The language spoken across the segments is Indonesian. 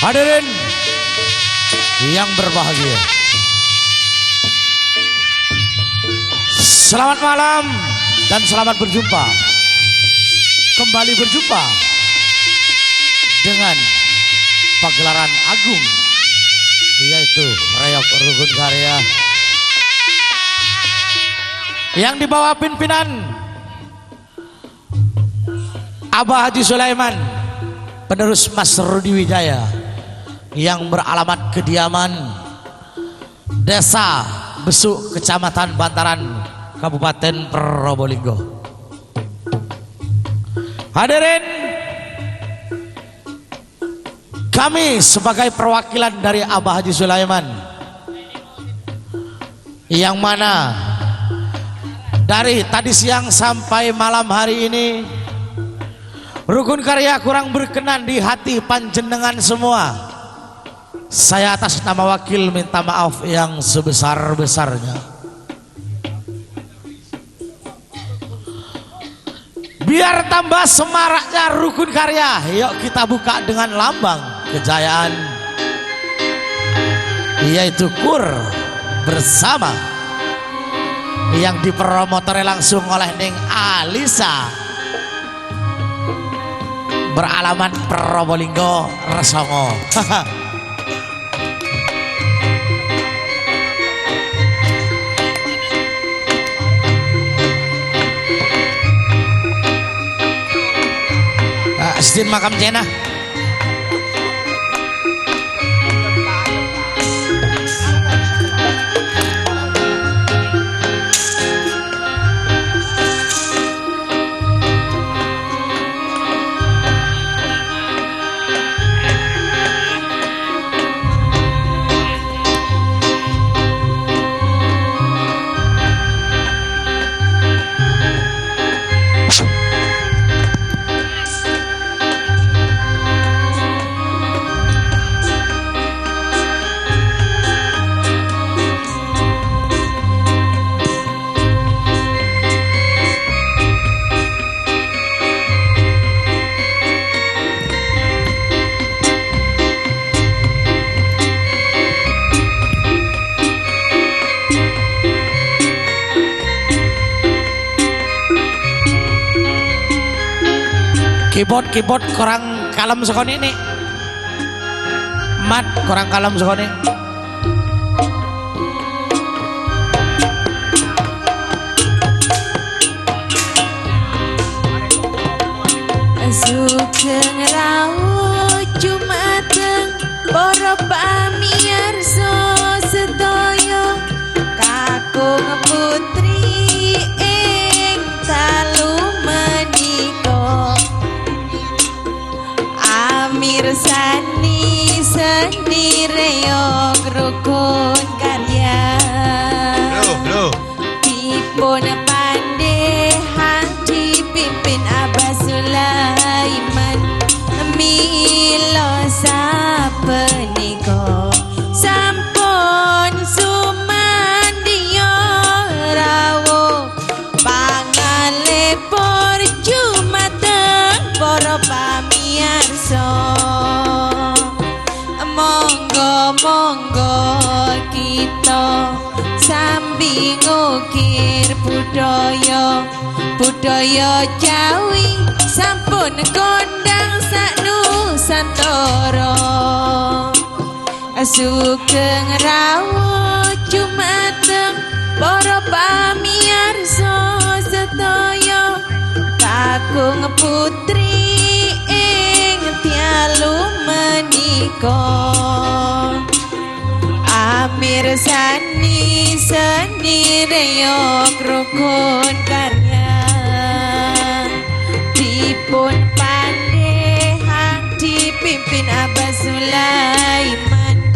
Hadirin yang berbahagia, selamat malam dan selamat berjumpa. Kembali berjumpa dengan pagelaran agung, yaitu Reog Rukun Karya yang dibawa pimpinan Abah Haji Sulaiman, penerus Mas Rudi Wijaya, yang beralamat kediaman Desa Besuk, Kecamatan Bantaran, Kabupaten Probolinggo. Hadirin, kami sebagai perwakilan dari Abah Haji Sulaiman, yang mana dari tadi siang sampai malam hari ini Rukun Karya kurang berkenan di hati panjenengan semua. Saya atas nama wakil minta maaf yang sebesar-besarnya. Biar tambah semaraknya Rukun Karya, yuk kita buka dengan lambang kejayaan, yaitu Kur Bersama, yang dipromotori langsung oleh Neng Alisa, beralamat Probolinggo Resongo. Asdin makam Jena. Keyboard kurang kalem sekoni ini, mat kurang kalem sekoni. Sugeng rawuh Jumateng para pamirsa sedaya, kakung putri ing dalu menika mirsani seni Reog Rukun Karya. Dipun pandhehan dipimpin Abah Sulaiman, mila sapunika sampun sumandya rawuh pangalipur Jumateng para pamirsa. Monggo kita sambi ngukir budaya Jawi, sampun kondang sak Nusantara. Sugeng rawuh Jumateng para pamirsa sedaya, kakung putri ing dalu menika mirsani seni Reog Rukun Karya. Dipun pandhehan dipimpin Abah Sulaiman,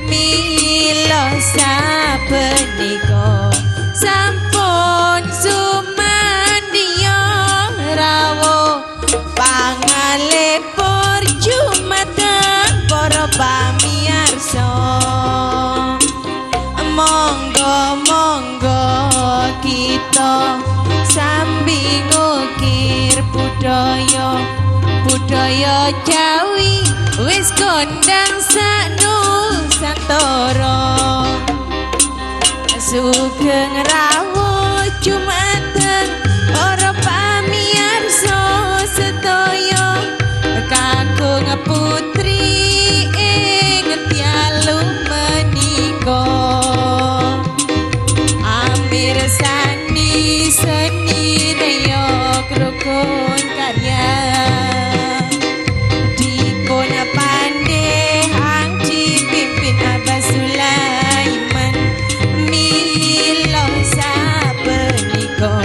mila sapunika sampun sumandya rawuh pangalipur Jumateng para pamirsa. Monggo kita budaya Jawi wis kondang sak Nusantara. Sugeng rawuh Jumateng para pamirsa sedaya kakung putri ing tialu menika. Amirsani seni daya rukun karya dipun pandehang dipimpin Abah Sulaiman mila sapunika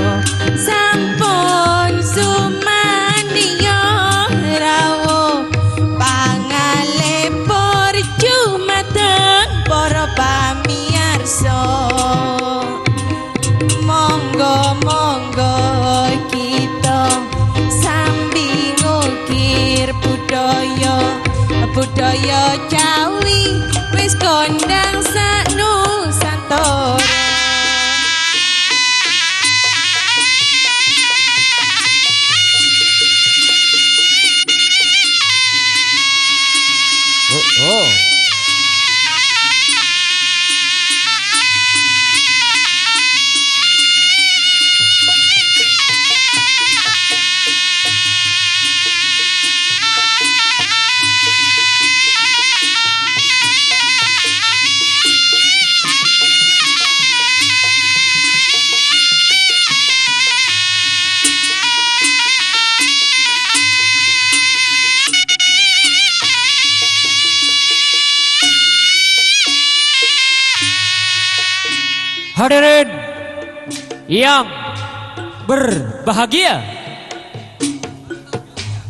sampun sumandya rawuh pangalipur Jumateng para pamirsa. Monggo-monggo kita sambi ngukir budaya Jawi wis kondang sak Nusantara. Oh. Hadirin yang berbahagia,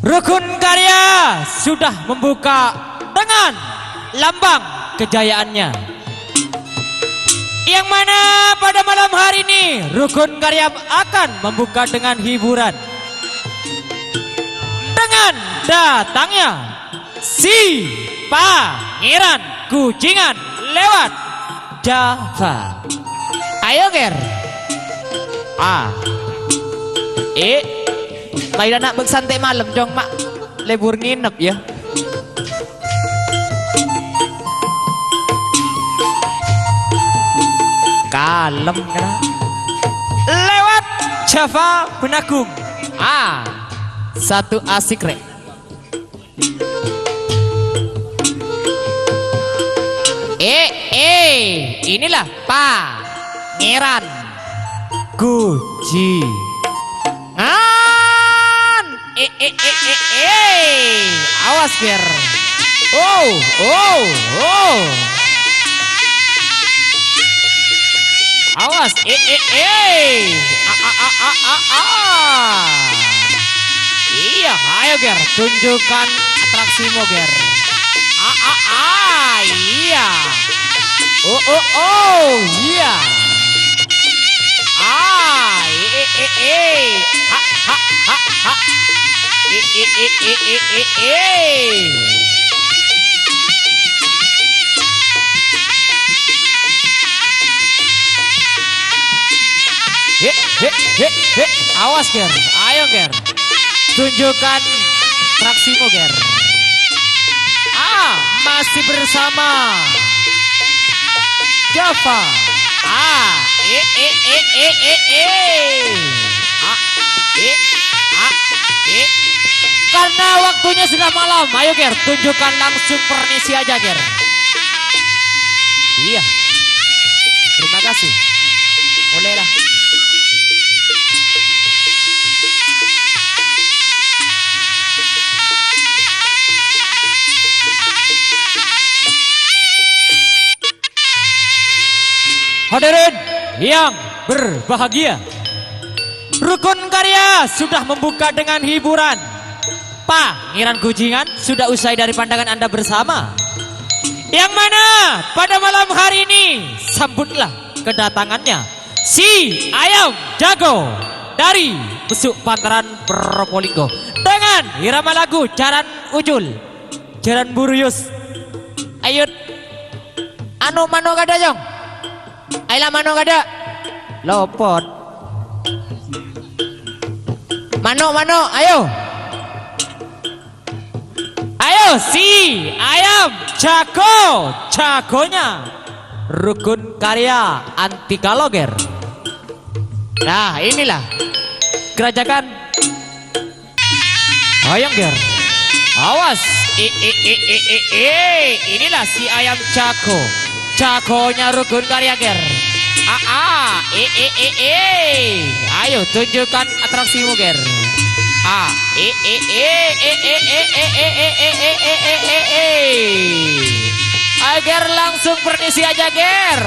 Rukun Karya sudah membuka dengan lambang kejayaannya, yang mana pada malam hari ini Rukun Karya akan membuka dengan hiburan dengan datangnya si Pangeran Kucingan lewat Java. Ayo ger. Kayak nak bersantai malam dong mak, libur nginep ya. Kalem kan? Lewat Java Benagung. Satu asik rek. Inilah Pangeran Kucingan. Awas ger. Awas. Iya, ayo ger, tunjukkan atraksimu ger. Iya. Iya. Awas ger, ayo ger, tunjukkan atraksimu ger. Masih bersama Java. Karena waktunya sudah malam, ayo ger, tunjukkan langsung permisi aja ger. Iya. Terima kasih. Mulailah. Hadirin yang berbahagia, Rukun Karya sudah membuka dengan hiburan. Pangeran Kucingan sudah usai dari pandangan Anda bersama, yang mana pada malam hari ini sambutlah kedatangannya si Ayam Jago dari Besuk Pantaran Probolinggo dengan irama lagu Jaran Ujul, Jaran Buruyus. Ayut anu mano kada jong. Ayolah mano kada lopot. Mano ayo. Ayo si ayam jago, jagonya Rukun Karya Anti Kaloger. Nah inilah gerajakan. Ayo ger, awas. Inilah si ayam jago, jagonya Rukun Karya ger. Ayo tunjukkan atraksimu ger. Agar langsung permisi aja ger.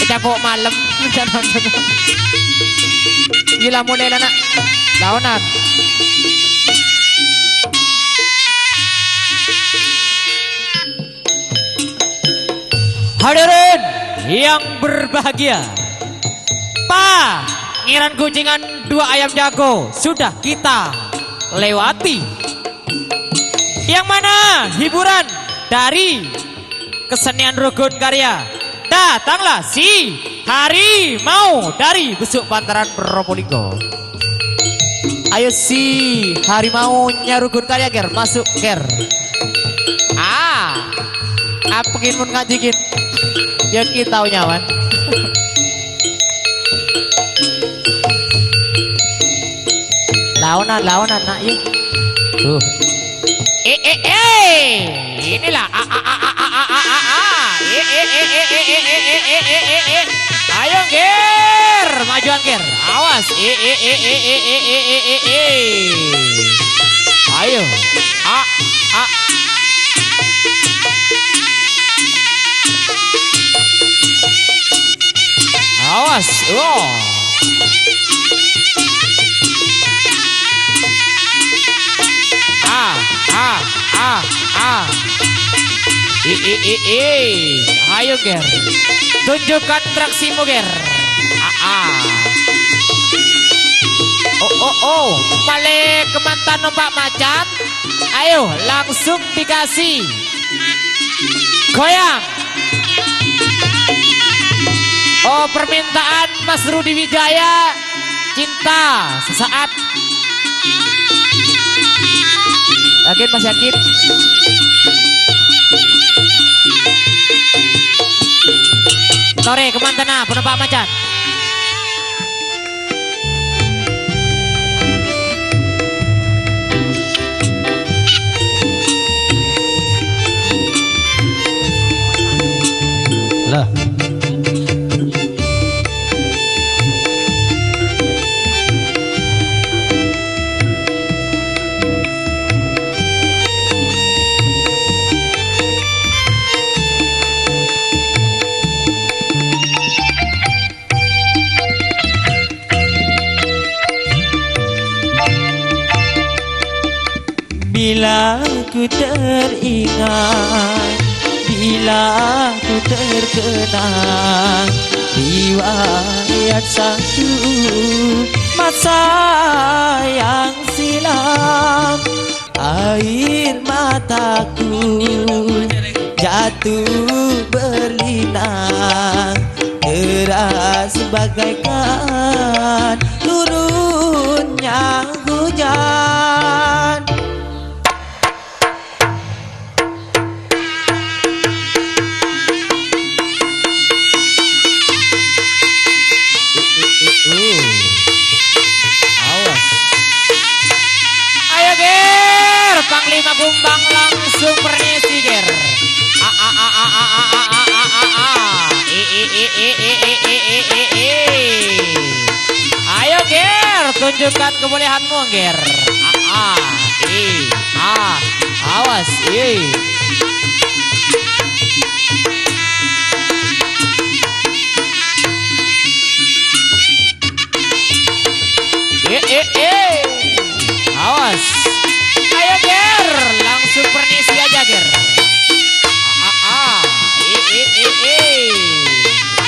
Capok malam gila model anak lawanan. Hadirin yang berbahagia, Pangeran Gunjingan 2 ayam jago sudah kita lewati. Yang mana hiburan dari kesenian Rukun Karya. Datanglah si harimau dari Besuk Bantaran Probolinggo. Ayo si harimaunya Rukun Karya ger, masuk ger. Apengin mun ngajikin ya kita nyawan. Lawanan nak yuk. Tuh. Inilah ayo ger, majuan ger. Awas. Ayo. Awas. Ayo ger, tunjukkan traksimu ger. Balik ke mantan numpak macan. Ayo langsung dikasih goyang. Permintaan Mas Rudi Wijaya, cinta sesaat. Yakin Mas yakin? Sore kemantana penumpang macan. Lah. Bila ku teringat, bila ku terkenang riwayat satu masa yang silam, air mataku jatuh berlinang, deras bagaikan turunnya hujan. Awas. Ayo ger, Panglima Kumbang langsung permisi ger. Ayo ger, tunjukkan kebolehanmu ger. Awas. Awas. Ayo ger, langsung permisi aja ger.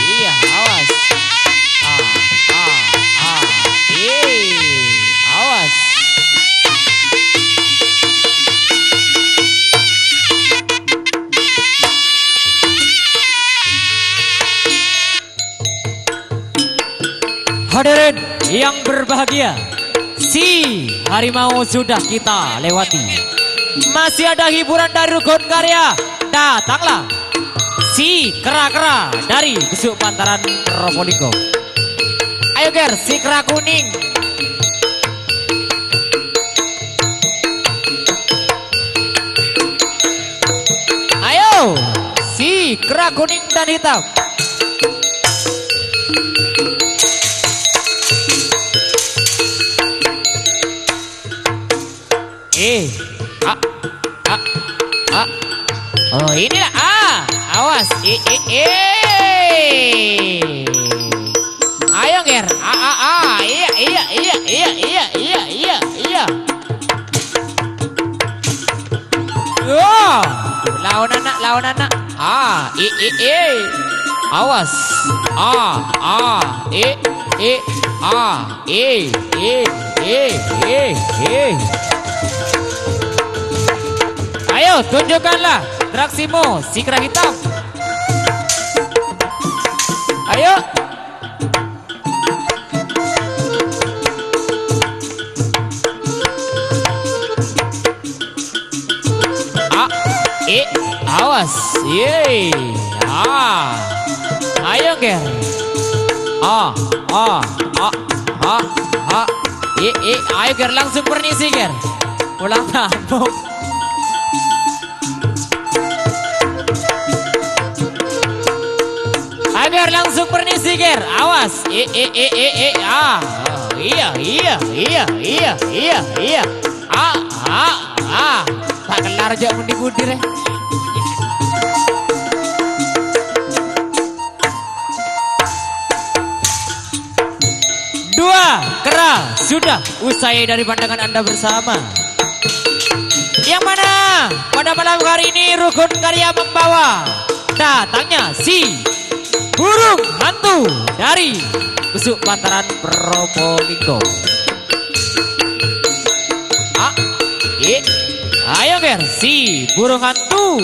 Iya, awas. Awas. Hadirin yang berbahagia, si harimau sudah kita lewati. Masih ada hiburan dari Rukun Karya. Datanglah si kera-kera dari Besuk Pantaran Probolinggo. Ayo Ger, si kera kuning. Ayo, si kera kuning dan hitam. Oh inilah awas ayo Ger iya lawan anak awas ayo tunjukkanlah atraksimu si kera hitam. Ayo. Awas. Yeay. Ayo Ger. Ayo Ger langsung permisi Ger. Pulang kampung. Agar langsung permisi Ger, awas. Iya. Tak kelar aja mundi-mundi deh. Dua kera sudah usai dari pandangan Anda bersama. Yang mana pada malam hari ini Rukun Karya membawa datangnya si burung hantu dari Besuk Pantaran Probolinggo. Ayo Ger, si burung hantu.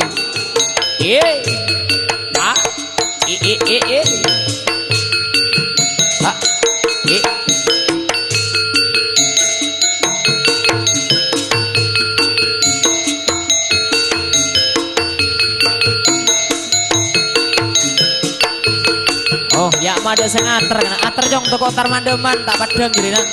Oh, ya mada sing ater, ater jong toko Tarmandeman tak padang jadi nak.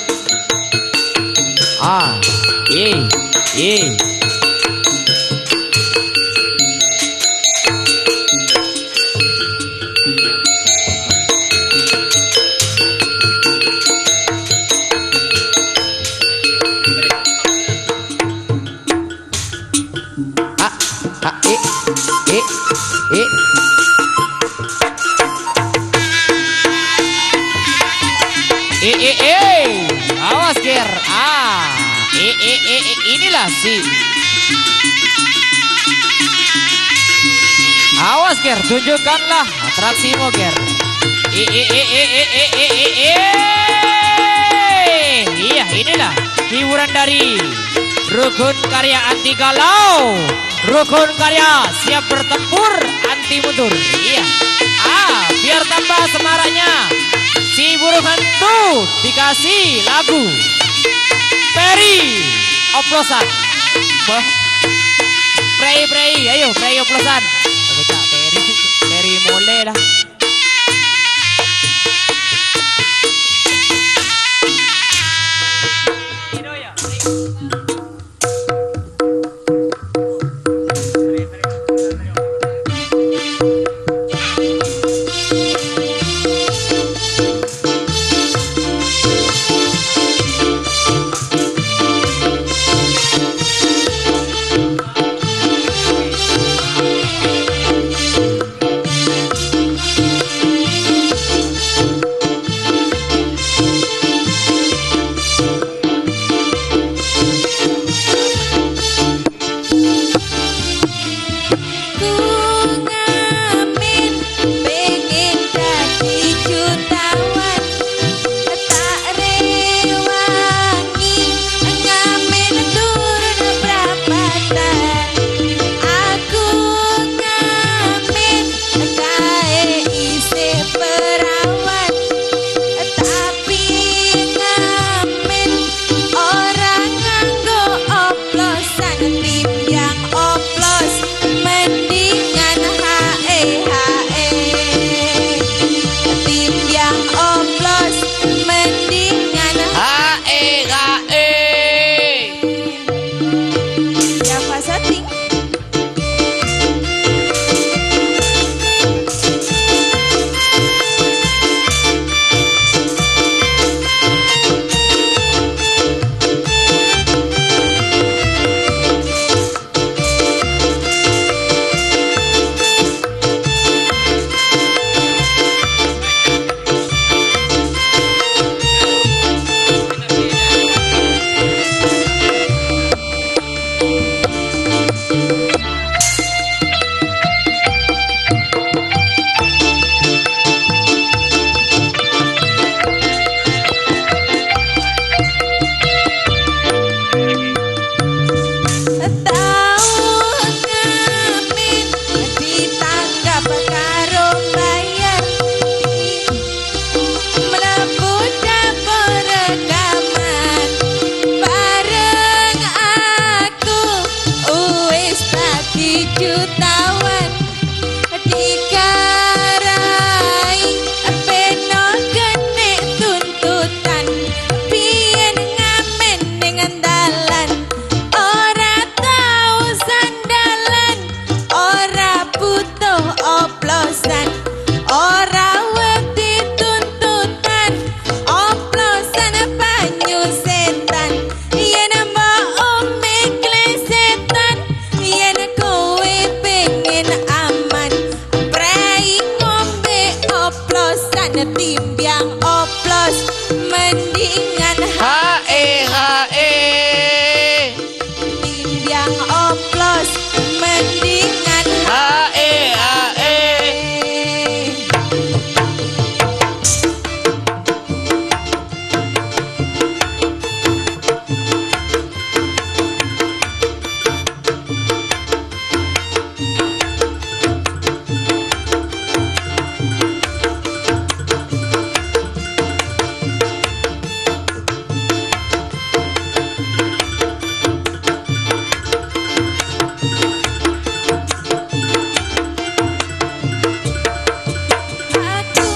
Awas Ger. Inilah si. Awas Ger, tunjukkanlah atraksimu Ger. Iya, inilah hiburan dari Rukun Karya anti galau. Rukun Karya siap bertempur anti mundur. Iya. Biar tambah semaraknya. Si burung hantu dikasih lagu Peri oplosan. Prei, ayo Prei oplosan. Bocah Peri mole lah. Timbang oplos mendingan Hae hae timbang oplos mendingan hae hae. Aku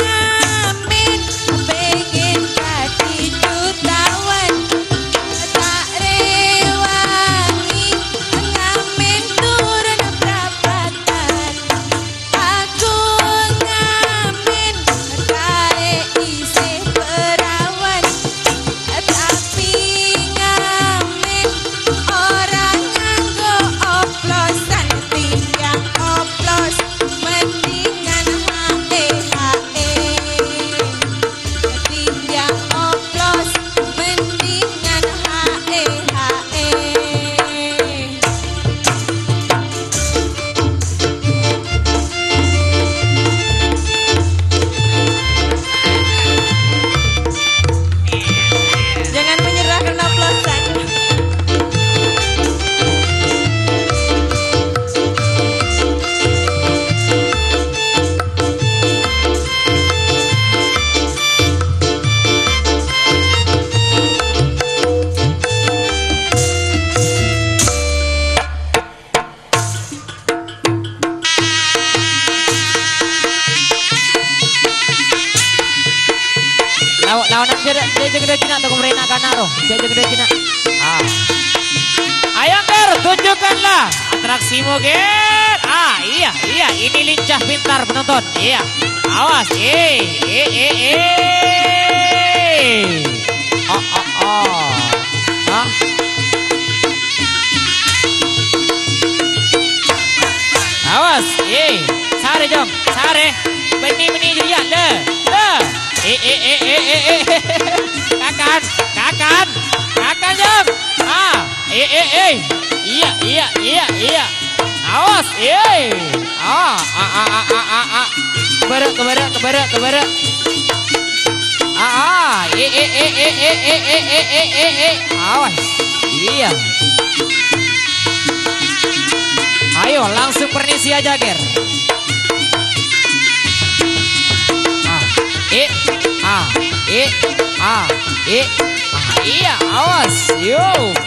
ngamen pengen kaki jutawan tak rewangi ngamen turun perapatan aku ngamen kare isih perawan tapi ngamen orang nganggo oplosan timbang oplos mendingan hae hae timbang oplos mendingan hae hae. Jangan menyerah karena oplosan. Lawanan dia gede Cina tuh kemerena kanaro. Dia gede Cina. Ah. Ayo Ger, tunjukkanlah atraksimu Ger. Ah, iya, ini lincah pintar penonton. Iya. Awas, Oh. Hah? Awas, sare jom, sare. Beni jerian le. Kakan jom. Ah, iya. Awas, Keberak. Awas, iya. Ayo langsung pernisi aja Ger. Iya, awas. Yuk.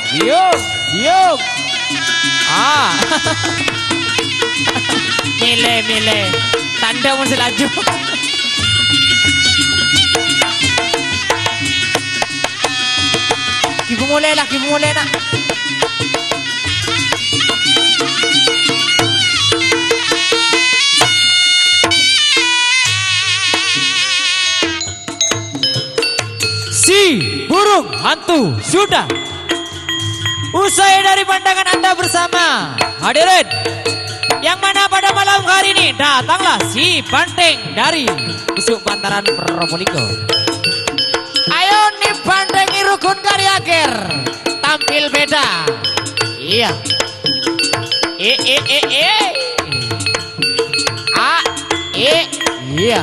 Mile. Tanda masih laju. Ibu mulai nak. Si burung hantu sudah usai dari pandangan Anda bersama. Hadirin yang mana pada malam hari ini datanglah si banteng dari Busuk Bantaran Probolinggo. Ayo nih bantengi rukun karya Ger, tampil beda. Iya. Iya.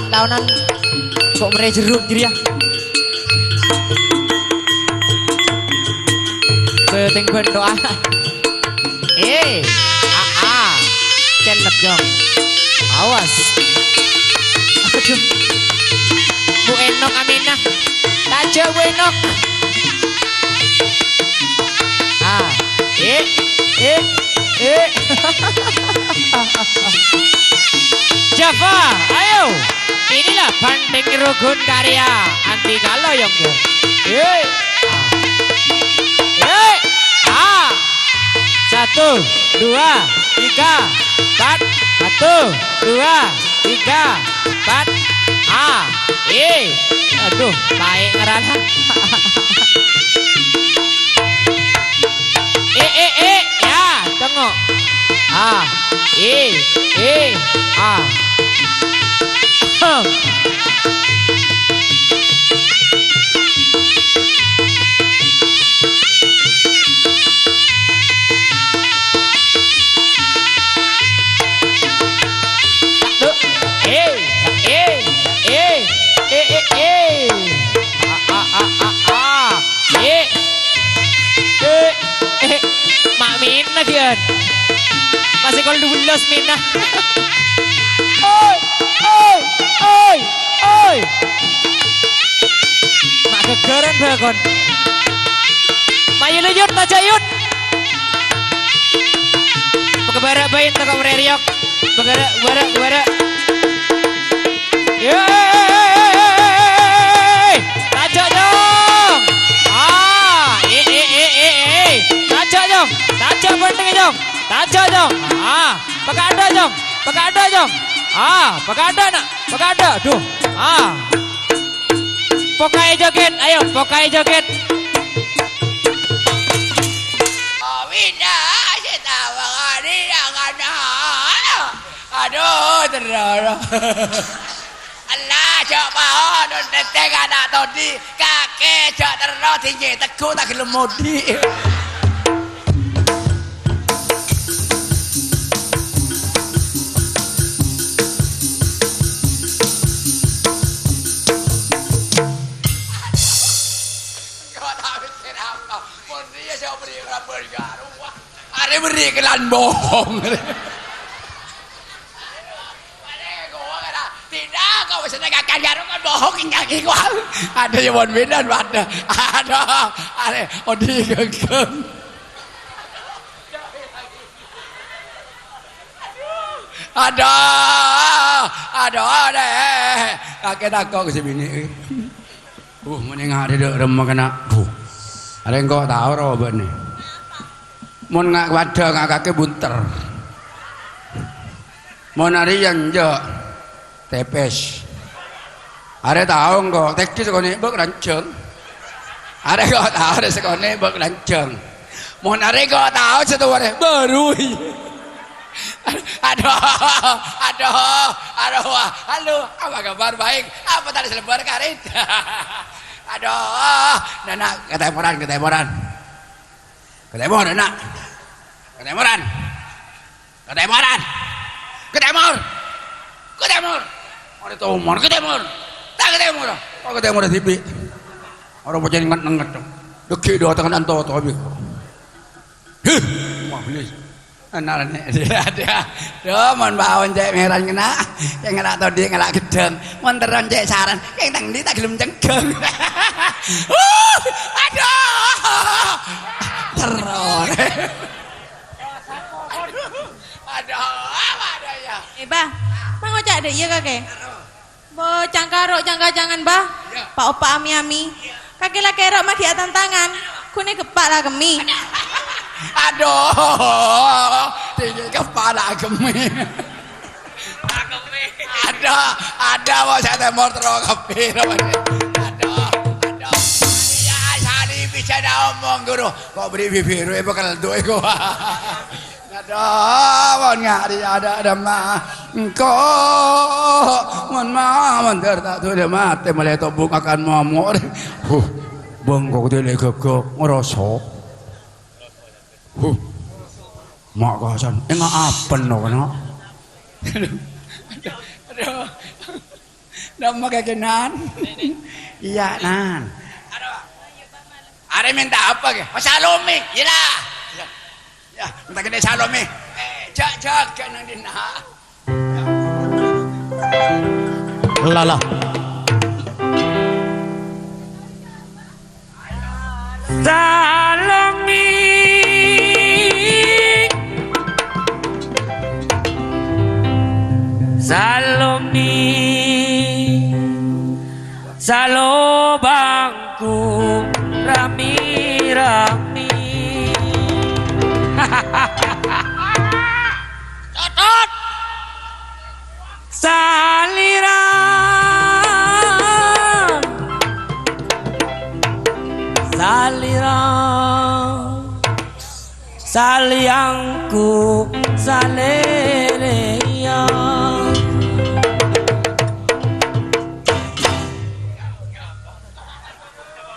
Daunan kok mere jeruk jadi ya. Penting berdoa. Celep jong. Awas. Aduh. Bu Enok Aminah. Taja Bu Enok. Java, ayo. Inilah banteng rukun karya anti kaloyong. Satu, dua, tiga, empat. Satu, dua, tiga, empat. Aduh, baik ngerana. Ya, tengok. A E A. Mak Mina kian masih kalau 12 Mina. Oi mak gegeren bakon mayu yut aja yut bekebara bayin toko mereriok begara yeay taja dong taja dong taja penting dong taja dong pekada dong pekada nak pekada duh pokai joget ayo pokai joget Aduh, terlalu. Allah, cok mau nonton anak tadi kakek cok terlalu tinggi teguh tak gelem mudi. Ada beri kelan bohong. Tidak, kau bisa negakan garung kan bohongin kaki gua. Ada yang bon bedan ada. Odi gegem. Ada deh. Kakek takok ke bini. Mending ada dek remah kena. Ada yang kau tahu roba nih. Mun ngak wada ngak kakek bunter. Mun hari yang jauh tepes. Ada tahu enggak? Teki sekone bek rancang. Ada enggak tahu ada sekone bek rancang. Mun hari enggak tahu setuare baru. Aduh. Halo, apa kabar baik? Apa tadi selebar karet? Aduh, Nana ketemoran. Ketemor, Nana. Ketemor. Ada tomor, ketemor. Tak ketemor. Oh ketemor TV. Orang bocah nenget. Deki do tangan anto abi. Wah, belis. Anarane dia. Do mon bawon cek meran kena. Yang kena tadi ngelak gedeng. Mon teron cek saran. Yang tang ndi tak gelem cengkeng. Aduh. Teror. Ada ya. Bah, mang ngocak deh iya kakek. Bo cangkaro jangan bah. Pak opa ami. Kakek lah kerok mah dia tantangan. Kune kepak lah gemi. Aduh, tinggi kepala gemi. Ada mau saya temor terus kepir. Aduh. Ya sari bisa ngomong guru. Kok beri bibiru ibu keldu iku. Aduh, mon ngari ada mah. Engkau mon mah tak tuh mati mulai tobuk akan momor. Bengkok dele gegok ngerosok. Mak kasan, enggak apen no kana. Aduh. Nama kekenan. Iya nan. Aduh. Are minta apa ke? Salome, iya. Ya, minta gede Salome. Jak nang dina. Lala. Salo bangku rami-rami. Totot. Saliran Saliangku saleleya.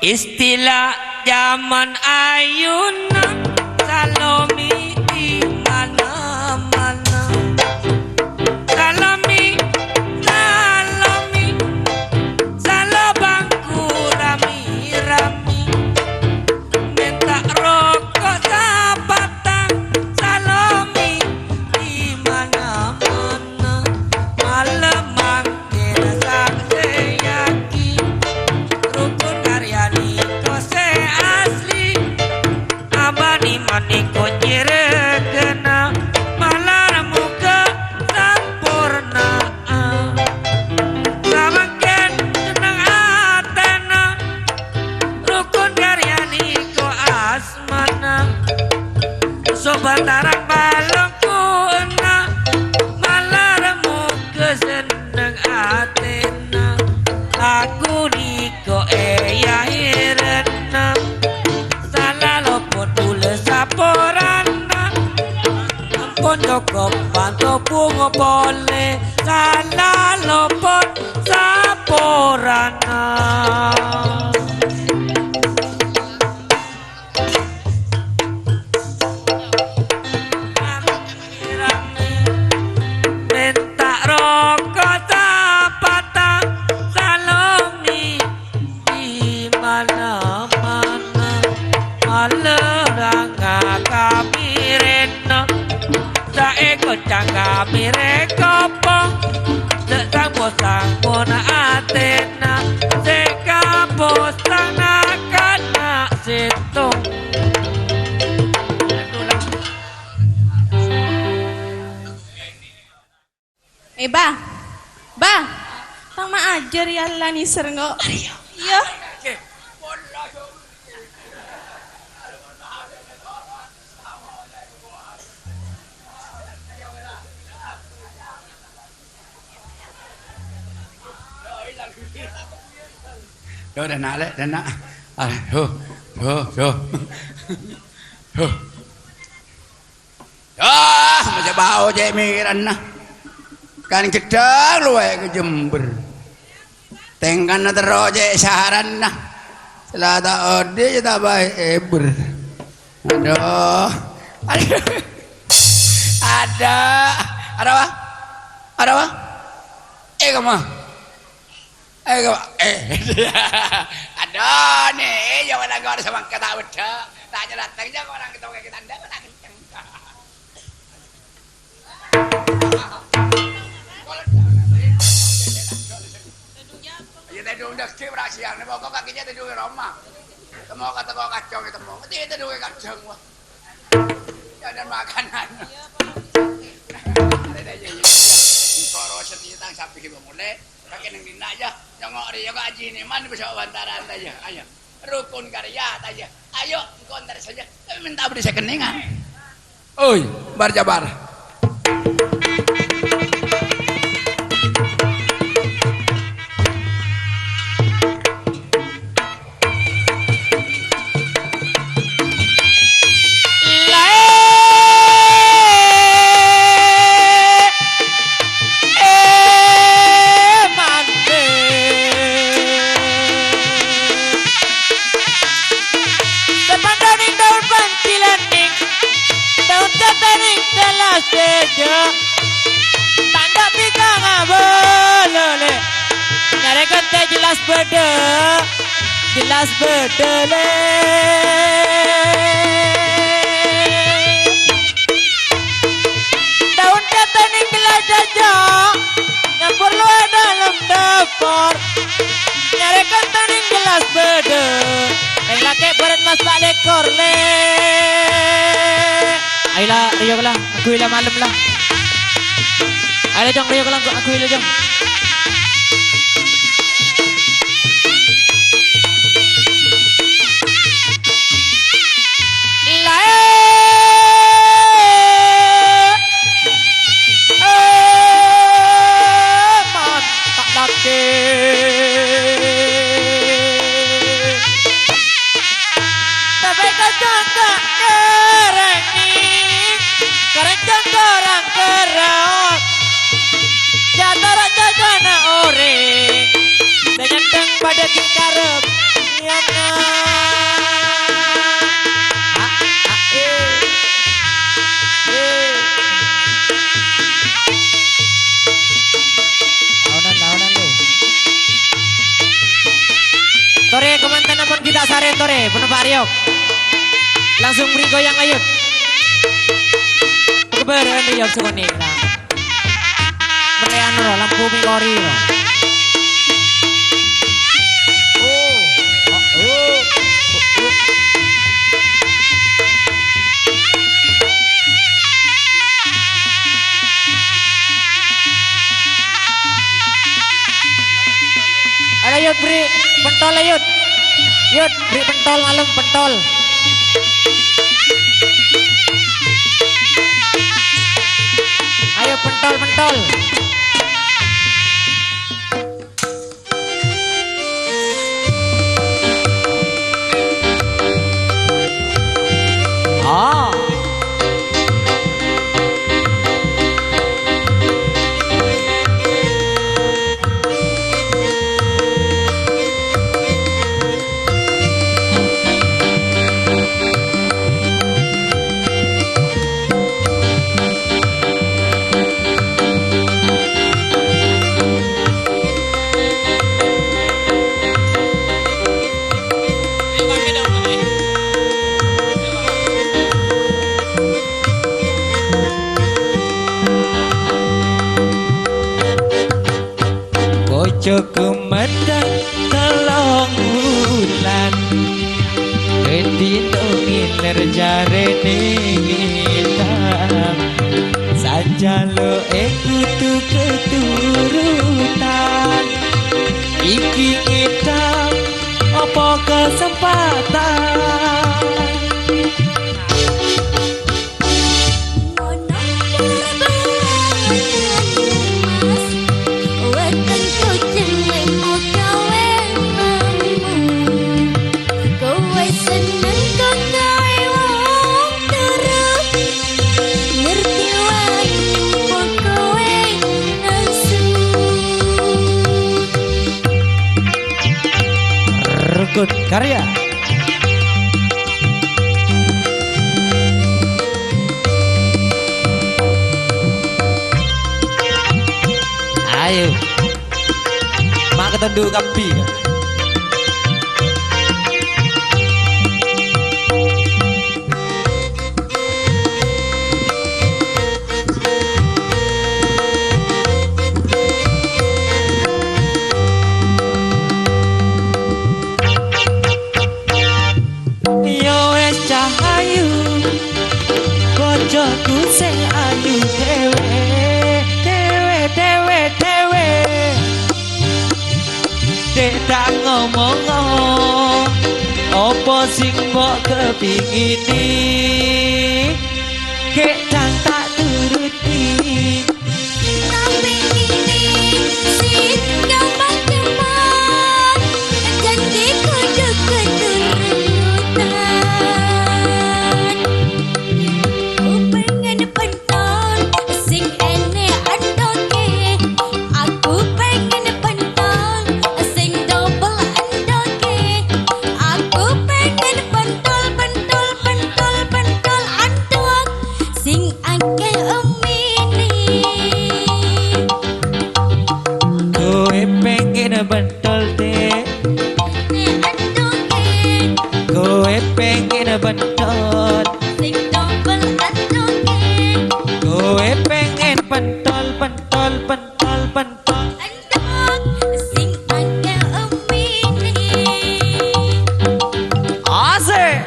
Istilah zaman ayuna salomi di mana-mana. Salomi, salomi, salobangku rami-rami. Minta rokok sabatang salomi di mana-mana. Malemang kena saksi yakin rukun karyani kose asli. Abani mani kunjir kena malar muka sempurna. Samakin senang atena rukun karyani ko asmana. Sobantarang balongku na malar muka senang atena. Aku niko hirena salah lopot bule saporana. Ampun joko panto bungo boleh salah lopot saporana. Minta rokok sapatang salomi di mana-mana. Malerang kami rena saeko cangga mirekopo sesang-posang puna atena sekaposang nakana situng. Bah, bah, tang ajar ya Allah nih serenggo. Iya. Yo dah nak lek, dah nak. Yo. Macam bau je mikiran nah. Kan gedang luwe ke Jember. Tengkan terus je saran nah. Selata ode je tak baik eber. Aduh. Ada apa? Ada apa? Kamu. Aduh nih, jangan agak ada sama kata udah. Tanya datang aja orang kita kayak kita anda kan kenceng. Ya tadi udah skip rahasia, nih pokok kakinya tadi udah Roma. Temu kata kau kacang itu mau, nanti tadi udah kacang wah. Jangan makanan. Ada aja ya. Kalau setidaknya sampai kita mulai. Kakek neng dina aja, nyongok ria kok aji ini mana bisa bantaran aja, ayo rukun karya aja, ayo konter saja, tapi minta beri sekeningan. Oi, bar jabar. Tanda pikang abolole Nare kata jelas bedele Daun kata ni gelas jaja Yang perlu dalam dapur Nare kata ni gelas bede Yang laki berat mas balik korle Ayolah Rio kelang Aku ilah malam lah Ayolah jong Rio kelang Aku ilah jong Mantap laki Tapi kacang tak kerengi pada kikarep ya Launan lu. Tore kemantan namun kita saren tore penuh Pak Riok. Langsung beri goyang ayut. Keberan Riok sukoni lah. Merean lo lampu mingori lo. Ada yut beri pentol yut. Yut beri pentol malam pentol. Ayo pentol pentol. Ah. Ojo kemandang telong bulan Ketindungin nerjarene ngitang Saja lo kudu keturutan Iki ngitang apa kesempatan Rukun Karya. Ayo mak ketendu kapi bojoku sing ayu dewe dek tak ngomong apa sing mbok kepingini kek dan tak turuti tapi ini sing gampang-gampang janji kudu keturutan ku pengen pentol sing enek andoke aku pengen pentol sing double andoke aku pengen pentol andok sing akeh umini kowe pengen bentol dek andoke kowe pengen bentol sing double andoke kowe pengen pentol andok sing akeh umini asik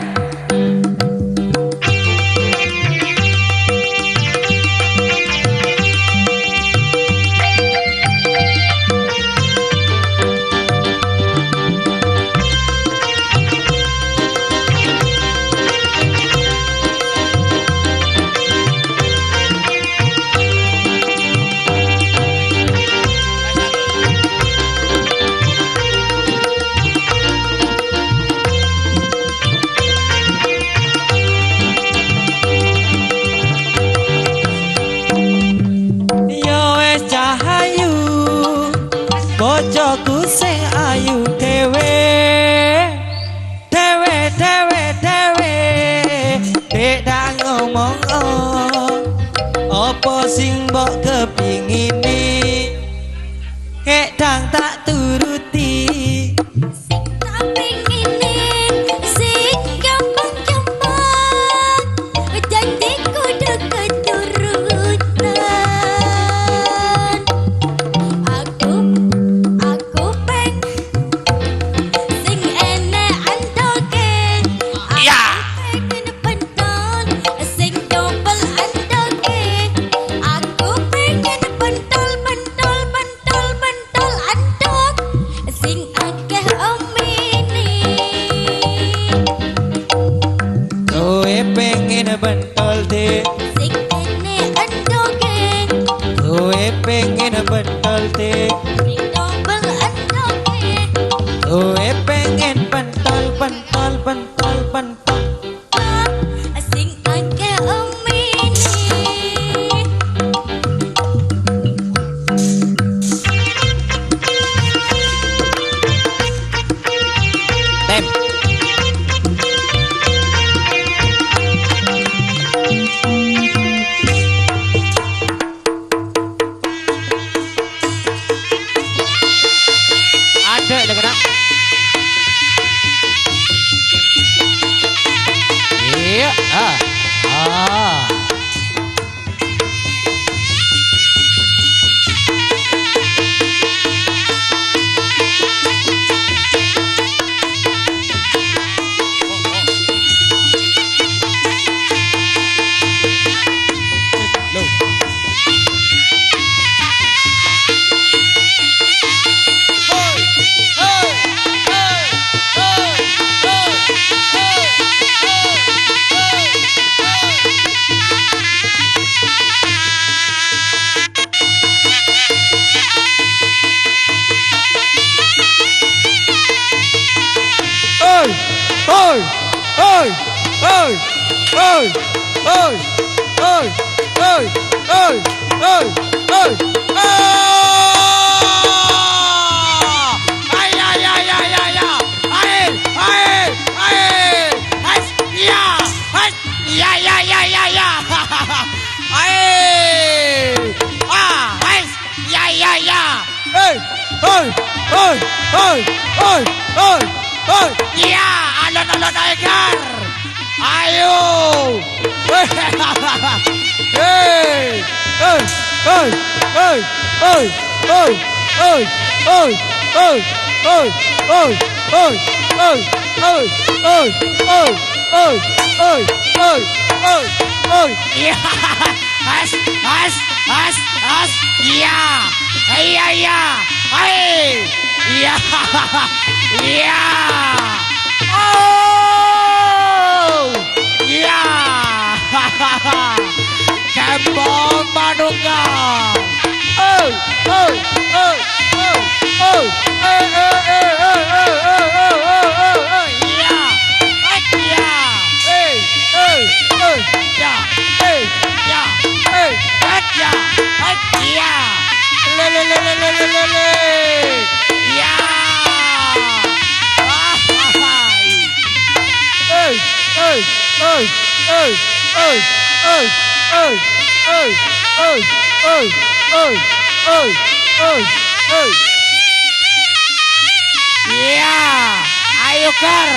ngomong apa sing mbok kepingini kek dang tak turuti Tak pinginin sing gampang-gampang jadi kudu keturutan. Aku peng sing enek antoke. Iya. Aku pengen pentol sing double antoke. Aku pengen pentol antok sing akeh omene. kowe pengen bentol te Sing enek antoke. kowe pengen bentol te Sing double antoke. kowe pengen pentol Sing akeh omene. tem ada udah kena iya Ya, alon-alon Tiger. Ayo. Ya, has. Ya. Iya. Hai. Ya. Ya. Oh. Ya. Kembang Manunggal. Ya, ayo Kar.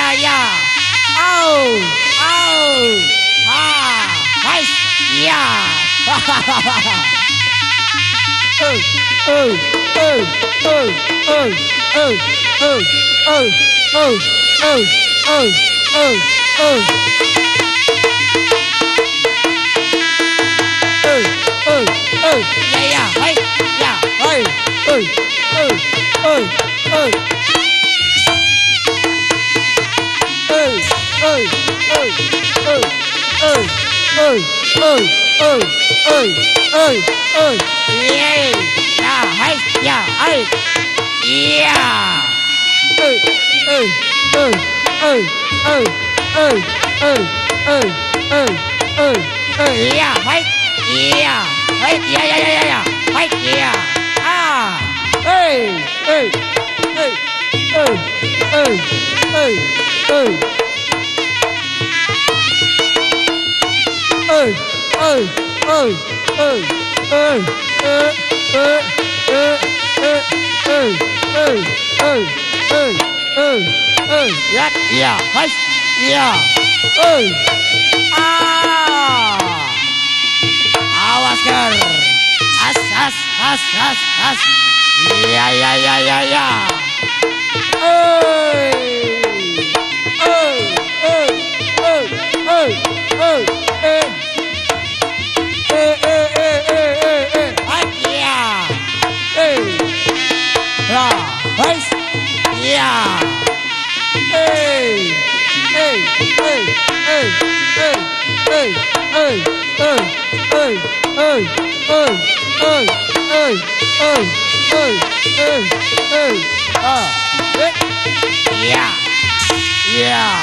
Ya. Ya. Au. Ha. ya. Ya ya, hai, ya. Yeah, ya, hai, ya, hai. Ya. Ya, hai. Ya. Hai, ya ya ya ya ya. Hai, ya. Ah. Ya, ya, hai, ya. Ah. Awas ker. As. Ya ya ya ya ya. Hai, ya. Ya, hai. Ya. Ya. Ya.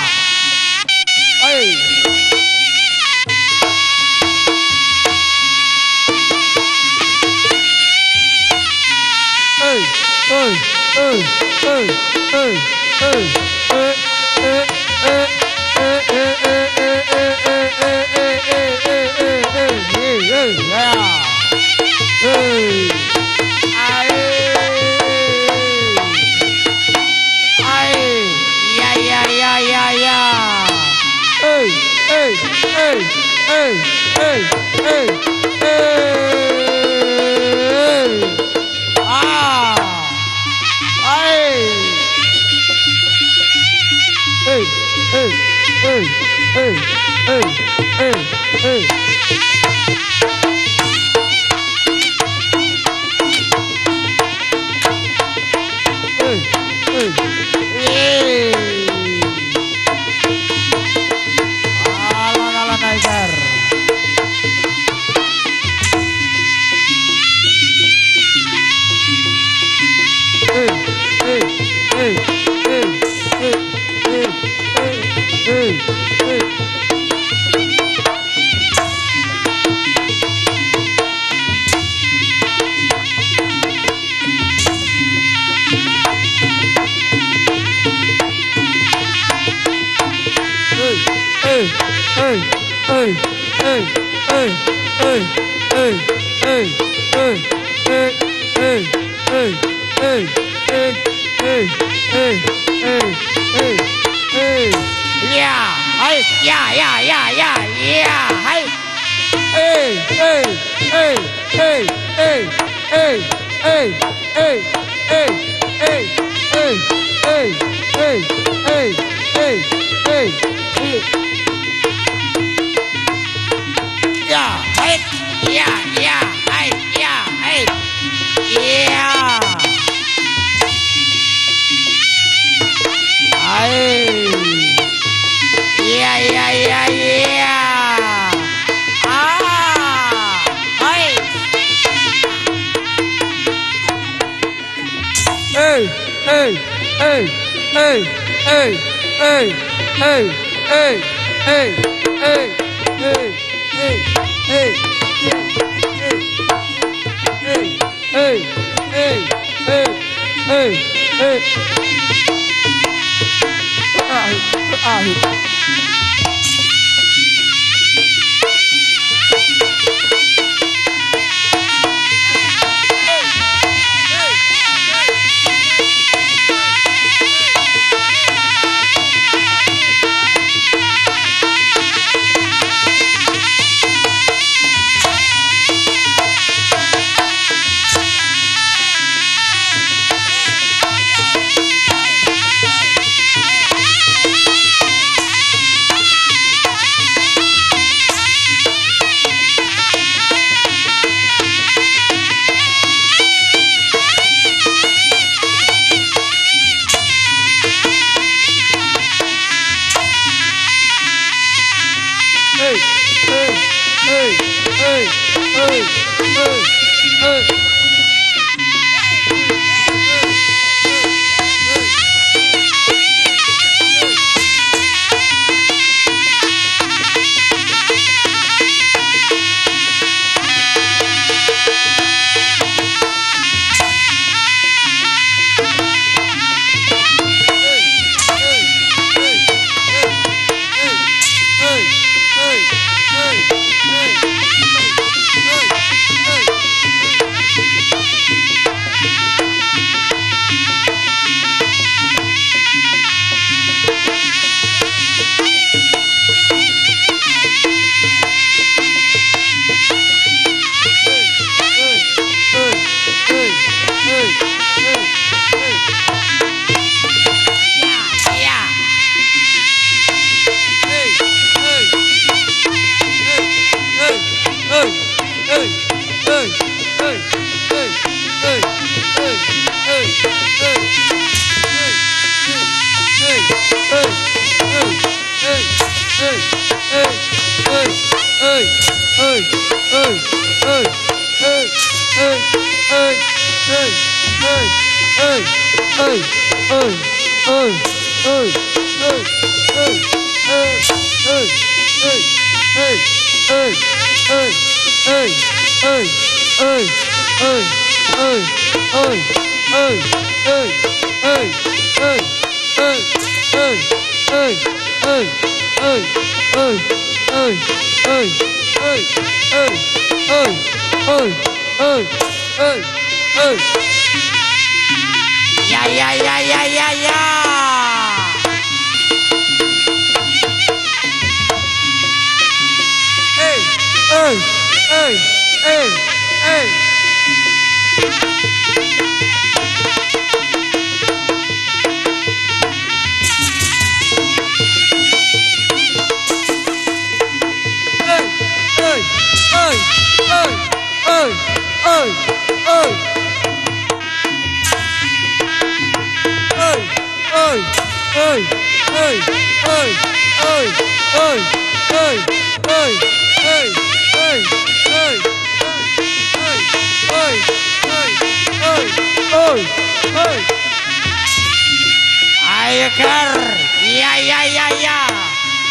Ayo Ker, ya,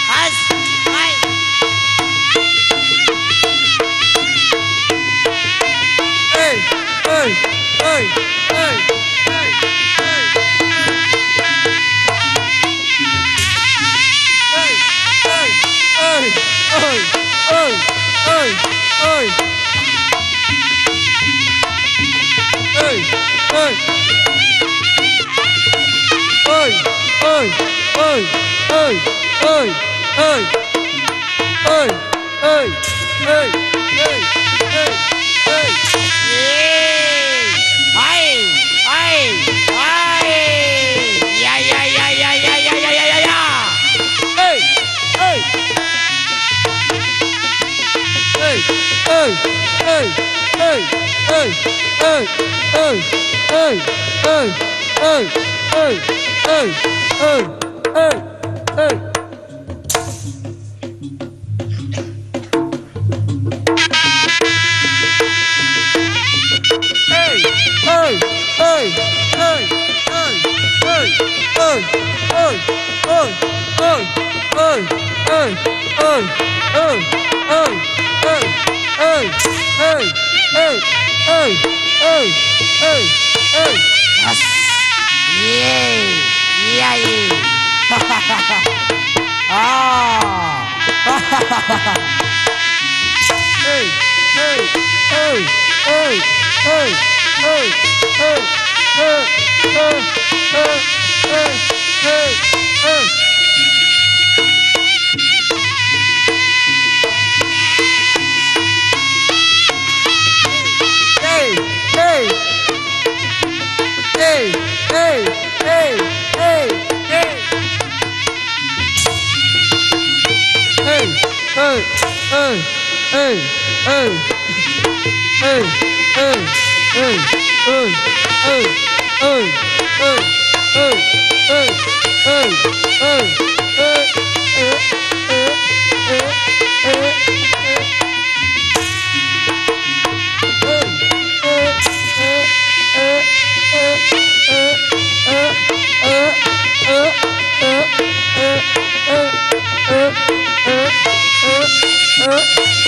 as, ay.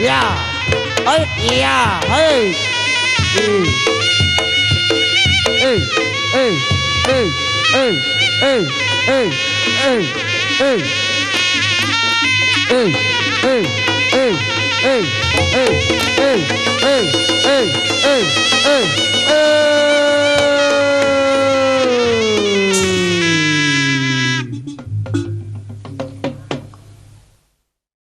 Ya. Ơi, ya, hey.